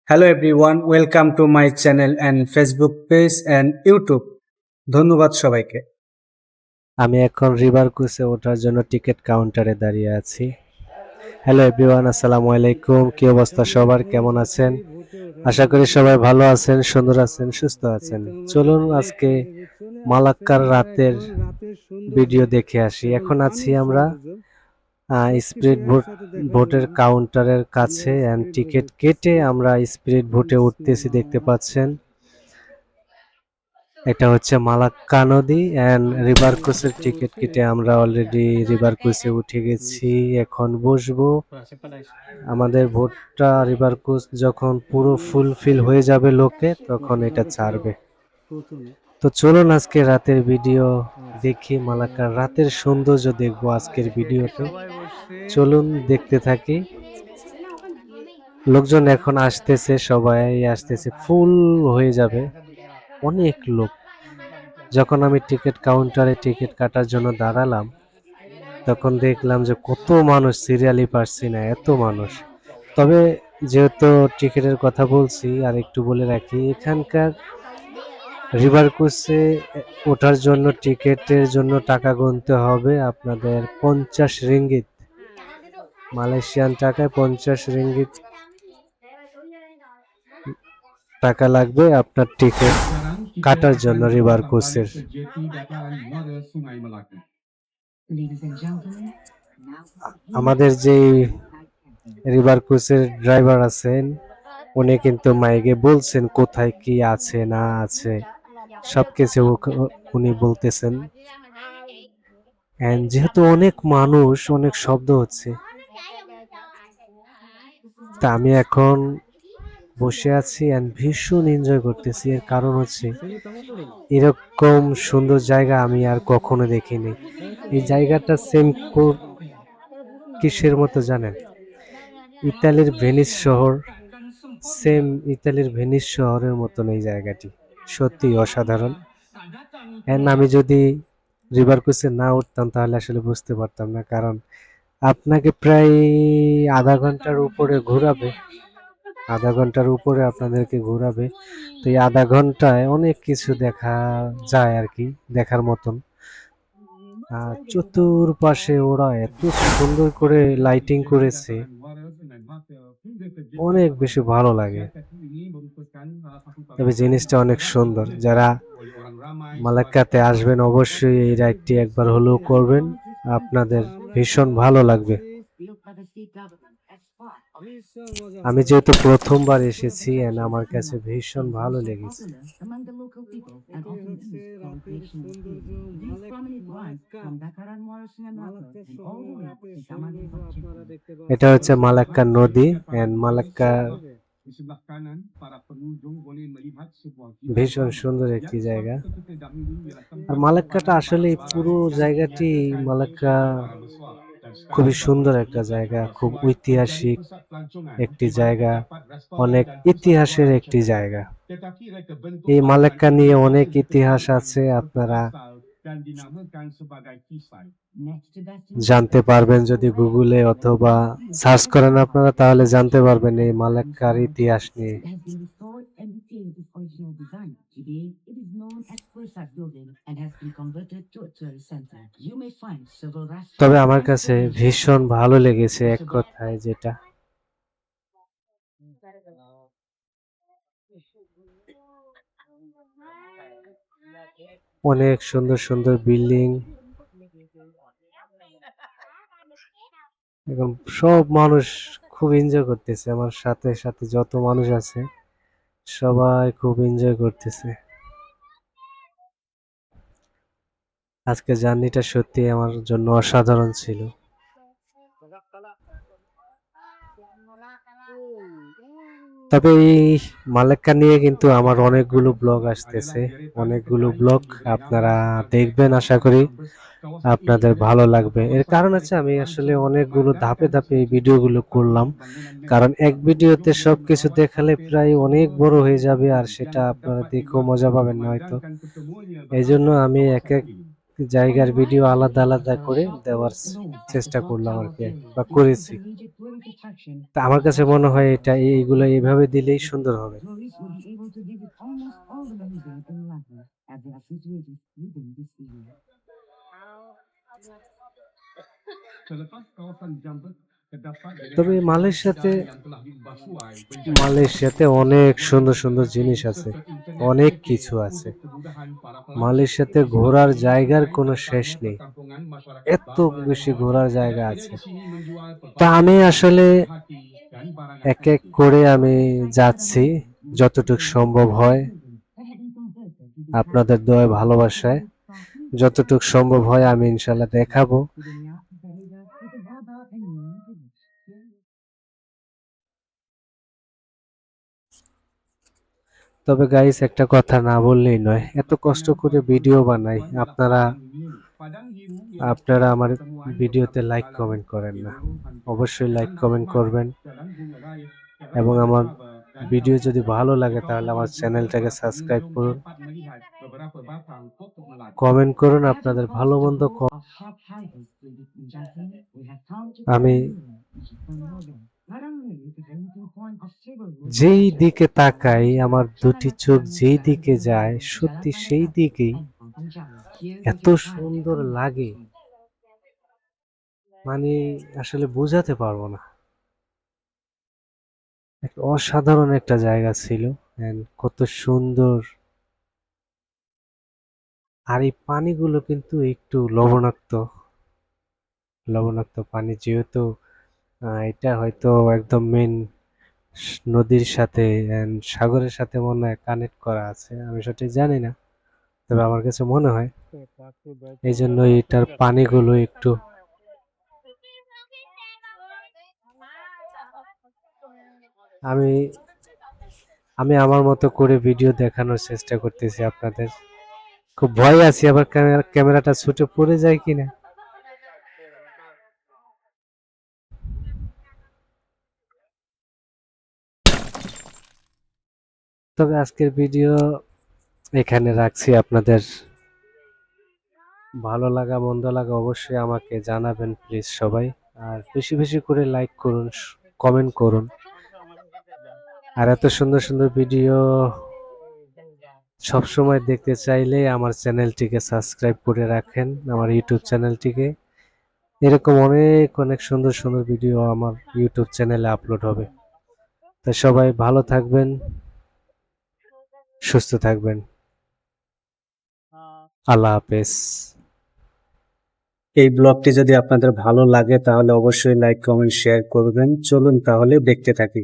Hello everyone, welcome to my channel and Facebook page and YouTube. ধন্যবাদ সবাইকে। আমি এখন রিভার ক্রুজে ওঠার জন্য টিকিট কাউন্টারে দাঁড়িয়ে আছি। হ্যালো এভরিওয়ান, আসসালামু আলাইকুম। কি অবস্থা সবার, কেমন আছেন? আশা করি সবাই ভালো আছেন, সুন্দর আছেন, সুস্থ আছেন। চলুন আজকে মালাক্কার রাতের ভিডিও দেখে আসি। এখন আছি আমরা স্পিড বোটের কাউন্টারের কাছে এন্ড টিকিট কেটে আমরা স্পিড বোটে উঠতেছি, দেখতে পাচ্ছেন। এটা হচ্ছে মালাক্কা নদী এন্ড রিভার ক্রুজের টিকিট কেটে আমরা অলরেডি রিভার ক্রুজে উঠে গেছি। এখন বসবো। আমাদের বোটটা রিভার ক্রুজ যখন পুরো ফুলফিল হয়ে যাবে লোকে, তখন এটা ছাড়বে। তো চলুন আজকে রাতের ভিডিও দেখি, মালাক্কার রাতের সৌন্দর্য দেখবো আজকের ভিডিওতে। চলুন দেখতে থাকি। লোকজন এখন আসতেছে, সবাই আসতেছে, ফুল হয়ে যাবে, অনেক লোক। যখন আমি টিকিট কাউন্টারে টিকিট কাটার জন্য দাঁড়ালাম, তখন দেখলাম যে কত মানুষ, সিরিয়ালই পারছি না, এত মানুষ। তবে যেহেতু টিকিটের কথা বলছি, আর একটু বলে রাখি, এখানকার রিভার ক্রুজে ওঠার জন্য টিকিটের জন্য টাকা গুনতে হবে আপনাদের 50 রিঙ্গিত, মালয়েশিয়ান টাকায় 50 রিঙ্গিত টাকা লাগবে আপনার টিকিট কাটার জন্য রিভার ক্রুজের। আমাদের যে রিভার ক্রুজের ড্রাইভার আছেন, উনি কিন্তু মাইকে বলছেন কোথায় কি আছে না আছে, সবকিছু উনি বলতেছেন। যেহেতু অনেক মানুষ, অনেক শব্দ হচ্ছে, তা আমি এখন বসে আছি এন্ড ভীষণ এনজয় করতেছি। এর কারণ হচ্ছে এরকম সুন্দর জায়গা আমি আর কখনো দেখিনি। এই জায়গাটা সেম কিসের মতো জানেন? ইতালির ভেনিস শহর, সেম ইতালির ভেনিস শহরের মতন এই জায়গাটি, সত্যি অসাধারণ। আমি যদি রিভার ক্রুজে না উঠতাম তাহলে আসলে বুঝতে পারতাম না, কারণ আপনাকে প্রায় আধা ঘন্টার উপরে ঘোরাবে, আধা ঘন্টার উপরে আপনাদেরকে ঘোরাবে। তো এই আধা ঘন্টায় অনেক কিছু দেখা যায় আর কি, দেখার মতন। চতুর্পাশে ওরা এত সুন্দর করে লাইটিং করেছে, অনেক বেশি ভালো লাগে। তবে জিনিসটা অনেক সুন্দর। যারা মালাক্কাতে আসবেন অবশ্যই এই রাইডটি একবার হলেও করবেন, আপনাদের ভীষণ ভালো লাগবে। আমি যেহেতু প্রথমবার এসেছি আমার কাছে ভীষণ ভালো লেগেছে। এটা হচ্ছে মালাক্কা নদী এন্ড মালাক্কা ভীষণ সুন্দর একটি জায়গা। আর মালাক্কাটা আসলে পুরো জায়গাটি, মালাক্কা খুবই সুন্দর একটা জায়গা, খুব ঐতিহাসিক একটি জায়গা, অনেক ইতিহাসের একটি জায়গা। এই মালাক্কা নিয়ে অনেক ইতিহাস আছে, আপনারা জানতে পারবেন যদি গুগলে অথবা সার্চ করেন আপনারা, তাহলে জানতে পারবেন এই মালাক্কার ইতিহাস নিয়ে। তবে আমার কাছে ভীষণ ভালো লেগেছে এক কথায়, যেটা অনেক সুন্দর সুন্দর বিল্ডিং, এবং সব মানুষ খুব এনজয় করতেছে। আমার সাথে সাথে যত মানুষ আছে সবাই খুব এনজয় করতেছে। আজকে জার্নিটা সত্যি আমার জন্য অসাধারণ ছিল। তবে এই মালাক্কা নিয়ে কিন্তু আমার অনেকগুলো ব্লগ আসতেছে, অনেকগুলো ব্লগ আপনারা দেখবেন, আশা করি আপনাদের ভালো লাগবে। এর কারণ হচ্ছে আমি আসলে অনেকগুলো ধাপে ধাপে এই ভিডিওগুলো করলাম, কারণ এক ভিডিওতে সবকিছু দেখালে প্রায় অনেক বড় হয়ে যাবে, আর সেটা আপনারা দেখেও মজা পাবেন না হয়তো। এই জন্য আমি এক এক জায়গার ভিডিও আলাদা আলাদা করে দেওয়ার চেষ্টা করলাম আর কি, বা করেছি। তা আমার কাছে মনে হয় এটা এইগুলো এইভাবে দিলেই সুন্দর হবে। তবে মালয়েশিয়াতে অনেক সুন্দর সুন্দর জিনিস আছে, অনেক কিছু আছে। মালয়েশিয়াতে ঘোরার জায়গার কোনো শেষ নেই, এত বেশি ঘোরার জায়গা আছে। তা আমি আসলে এক এক করে আমি যাচ্ছি, যতটুকু সম্ভব হয় আপনাদের দয়ায় ভালোবাসায় যতটুকু সম্ভব হয় আমি ইনশাল্লাহ দেখাবো। তবে গাইস, একটা কথা না বললেই নয়, এত কষ্ট করে ভিডিও বানাই, আপনারা আপনারা আমার ভিডিওতে লাইক কমেন্ট করেন না। অবশ্যই লাইক কমেন্ট করবেন, এবং আমার ভিডিও যদি ভালো লাগে তাহলে আমার চ্যানেলটাকে সাবস্ক্রাইব করুন, কমেন্ট করুন আপনাদের ভালো মন্দ। আমি যেই দিকে তাকাই, আমার দুটি চোখ যেই দিকে যায়, সত্যি সেই দিকেই এত সুন্দর লাগে, মানে আসলে বোঝাতে পারবো না। একটা অসাধারণ একটা জায়গা ছিল, and কত সুন্দর। আর এই পানিগুলো কিন্তু একটু লবণাক্ত লবণাক্ত পানি, যেহেতু এটা হয়তো একদম মেন নদীর সাথে and সাগরের সাথে মনে হয় কানেক্ট করা আছে, আমি সঠিক জানি না, তবে আমার কাছে মনে হয় এই জন্য এটার পানিগুলো একটু। আমি আমি আমার মতো করে ভিডিও দেখানোর চেষ্টা করতেছি আপনাদের। খুব ভয় আছি আবার ক্যামেরাটা ছুটে পড়ে যায় কিনা। তবে আজকের ভিডিও এখানে রাখছি। আপনাদের ভালো লাগা মন্দ লাগা অবশ্যই আমাকে জানাবেন প্লিজ সবাই। আর বেশি বেশি করে লাইক করুন, কমেন্ট করুন। আর এত সুন্দর সুন্দর ভিডিও সব সময় দেখতে চাইলে আমার চ্যানেলটিকে সাবস্ক্রাইব করে রাখেন, আমার ইউটিউব চ্যানেলটিকে। এরকম অনেক অনেক সুন্দর সুন্দর ভিডিও আমার ইউটিউব চ্যানেলে আপলোড হবে। তো সবাই ভালো থাকবেন, সুস্থ থাকবেন। আল্লাহ হাফেজ। এই ব্লগটি যদি আপনাদের ভালো লাগে তাহলে অবশ্যই লাইক কমেন্ট শেয়ার করবেন। চলুন তাহলে দেখতে থাকি।